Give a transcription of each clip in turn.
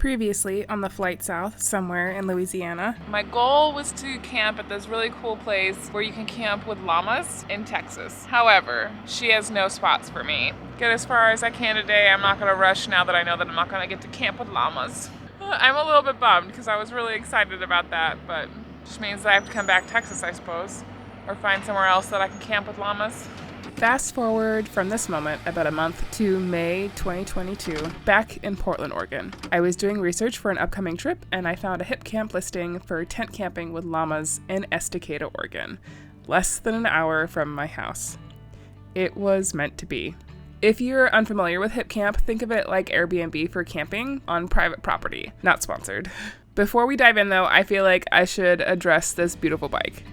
Previously on the flight south, somewhere in Louisiana. My goal was to camp at this really cool place where you can camp with llamas in Texas. However, she has no spots for me. Get as far as I can today. I'm not going to rush now that I know that I'm not going to get to camp with llamas. I'm a little bit bummed because I was really excited about that, but it just means that I have to come back to Texas, I suppose, or find somewhere else that I can camp with llamas. Fast forward from this moment about a month to May 2022, back in Portland, Oregon. I was doing research for an upcoming trip, and I found a hip camp listing for tent camping with llamas in Estacada, Oregon, less than an hour from my house. It was meant to be. If you're unfamiliar with hip camp, think of it like Airbnb for camping on private property, not sponsored. Before we dive in though, I feel like I should address this beautiful bike.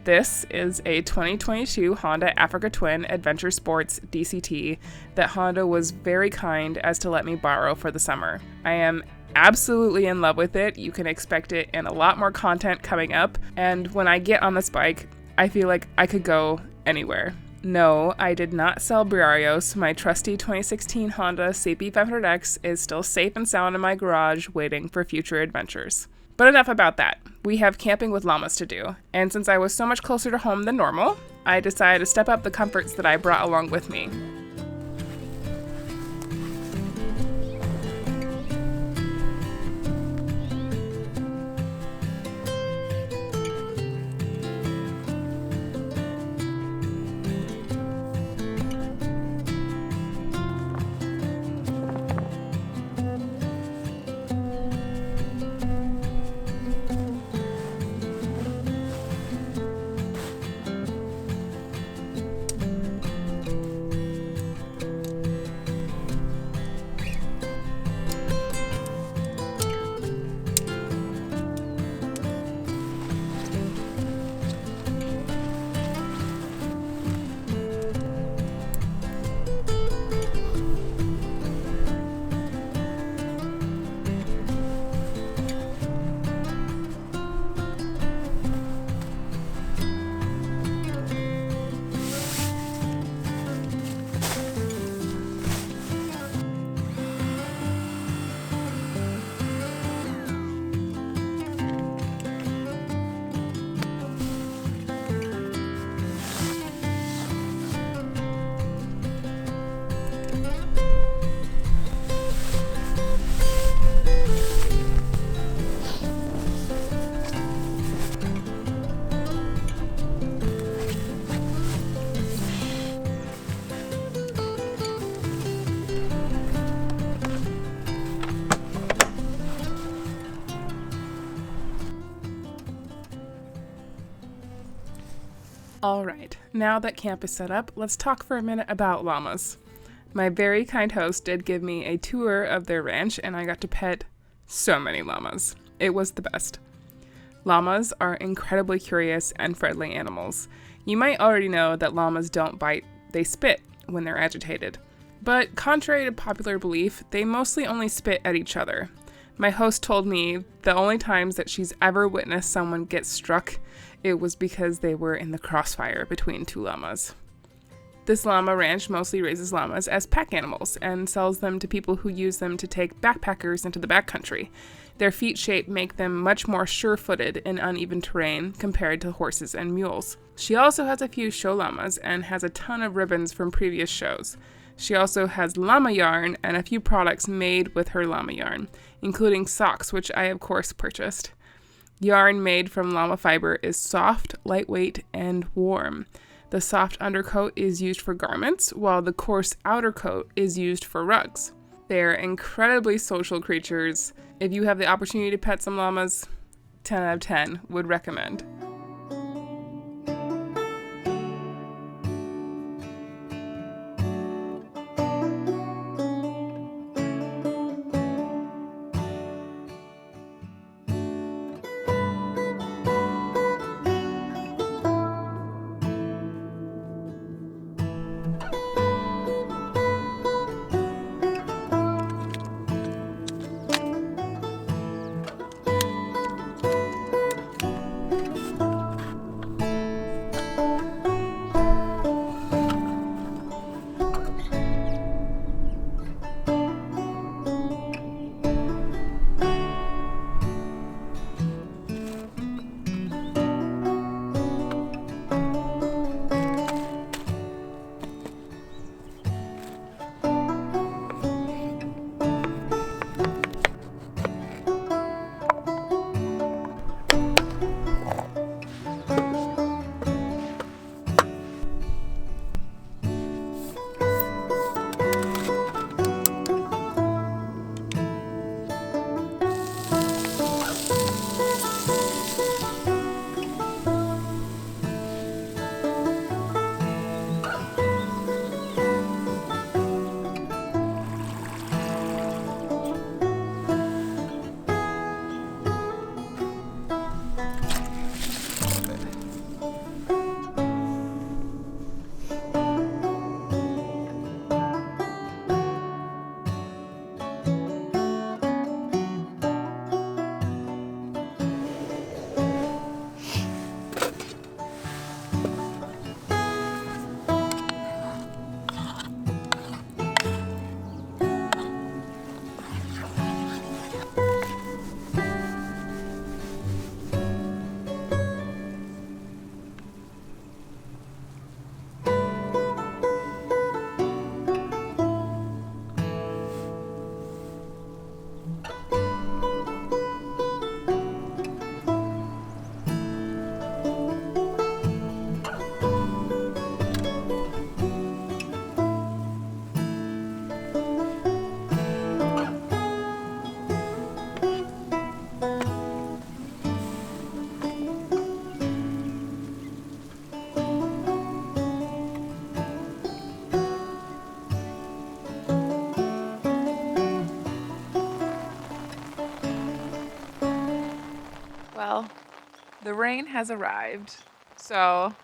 This is a 2022 Honda Africa Twin Adventure Sports DCT that Honda was very kind as to let me borrow for the summer. I am absolutely in love with it. You can expect it in a lot more content coming up, and when I get on this bike, I feel like I could go anywhere. No, I did not sell Briarios. My trusty 2016 Honda CP500X is still safe and sound in my garage waiting for future adventures. But enough about that. We have camping with llamas to do, and since I was so much closer to home than normal, I decided to step up the comforts that I brought along with me. Alright, now that camp is set up, let's talk for a minute about llamas. My very kind host did give me a tour of their ranch, and I got to pet so many llamas. It was the best. Llamas are incredibly curious and friendly animals. You might already know that llamas don't bite, they spit when they're agitated. But contrary to popular belief, they mostly only spit at each other. My host told me the only times that she's ever witnessed someone get struck, it was because they were in the crossfire between two llamas. This llama ranch mostly raises llamas as pack animals and sells them to people who use them to take backpackers into the backcountry. Their feet shape make them much more sure-footed in uneven terrain compared to horses and mules. She also has a few show llamas and has a ton of ribbons from previous shows. She also has llama yarn and a few products made with her llama yarn, including socks, which I of course purchased. Yarn made from llama fiber is soft, lightweight, and warm. The soft undercoat is used for garments, while the coarse outer coat is used for rugs. They're incredibly social creatures. If you have the opportunity to pet some llamas, 10 out of 10 would recommend. Well, the rain has arrived, so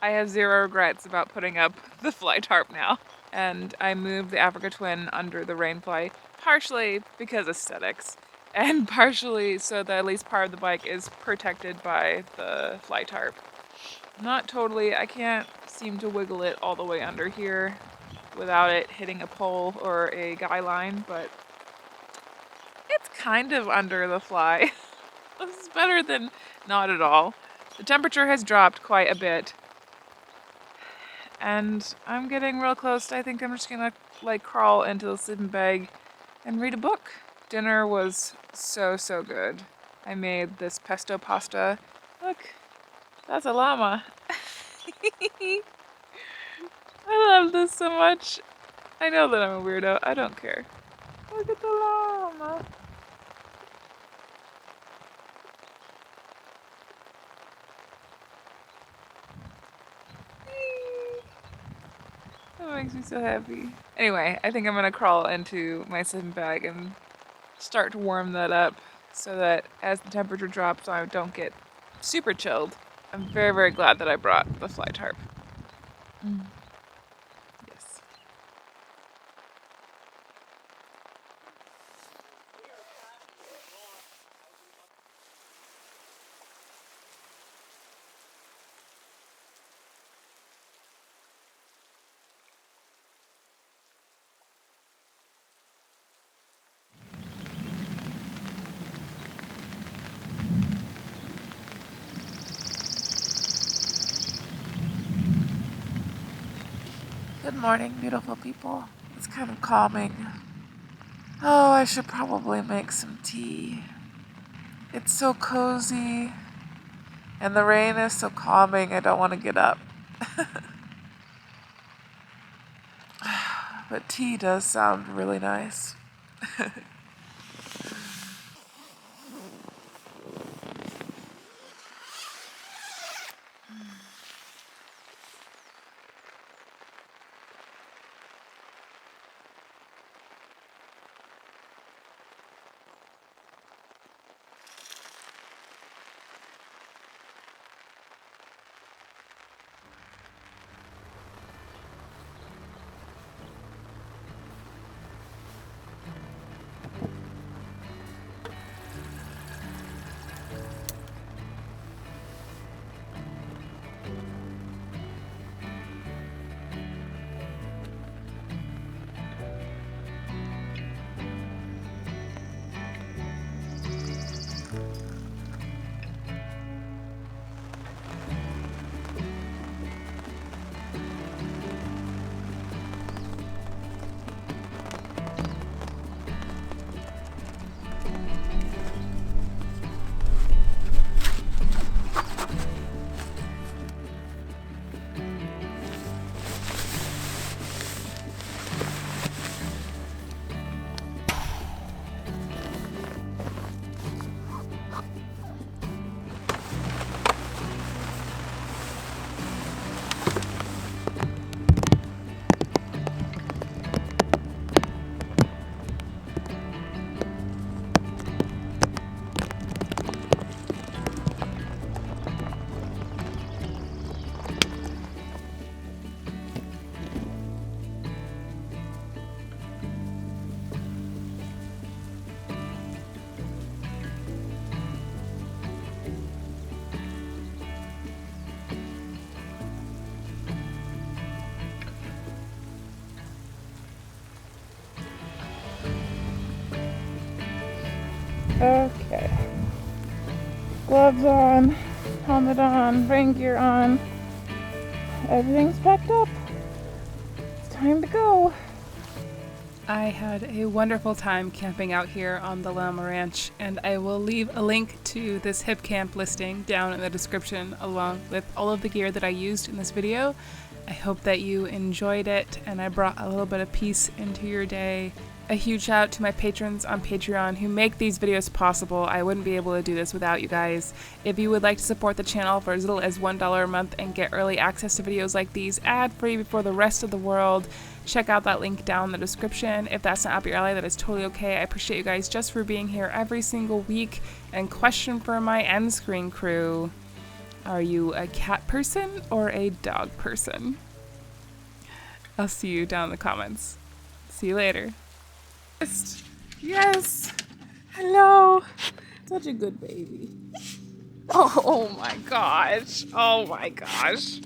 I have zero regrets about putting up the fly tarp now. And I moved the Africa Twin under the rain fly, partially because aesthetics, and partially so that at least part of the bike is protected by the fly tarp. Not totally, I can't seem to wiggle it all the way under here without it hitting a pole or a guy line, but it's kind of under the fly. This is better than not at all. The temperature has dropped quite a bit, and I'm getting real close. I think I'm just gonna crawl into the sleeping bag and read a book. Dinner was so good. I made this pesto pasta. Look, that's a llama. I love this so much. I know that I'm a weirdo. I don't care. Look at the llama. That makes me so happy. Anyway, I think I'm gonna crawl into my sleeping bag and start to warm that up so that as the temperature drops, I don't get super chilled. I'm very glad that I brought the fly tarp. Yes. Good morning, beautiful people. It's kind of calming. Oh, I should probably make some tea. It's so cozy, and the rain is so calming, I don't want to get up. But tea does sound really nice. Okay. Gloves on, helmet on, rain gear on. Everything's packed up. It's time to go. I had a wonderful time camping out here on the Llama Ranch, and I will leave a link to this hip camp listing down in the description along with all of the gear that I used in this video. I hope that you enjoyed it and I brought a little bit of peace into your day A huge shout out to my patrons on Patreon who make these videos possible. I wouldn't be able to do this without you guys. If you would like to support the channel for as little as $1 a month and get early access to videos like these ad-free before the rest of the world, check out that link down in the description. If that's not up your alley, that is totally okay. I appreciate you guys just for being here every single week. And question for my end screen crew: are you a cat person or a dog person? I'll see you down in the comments. See you later. Yes. Hello. Such a good baby. Oh my gosh. Oh my gosh.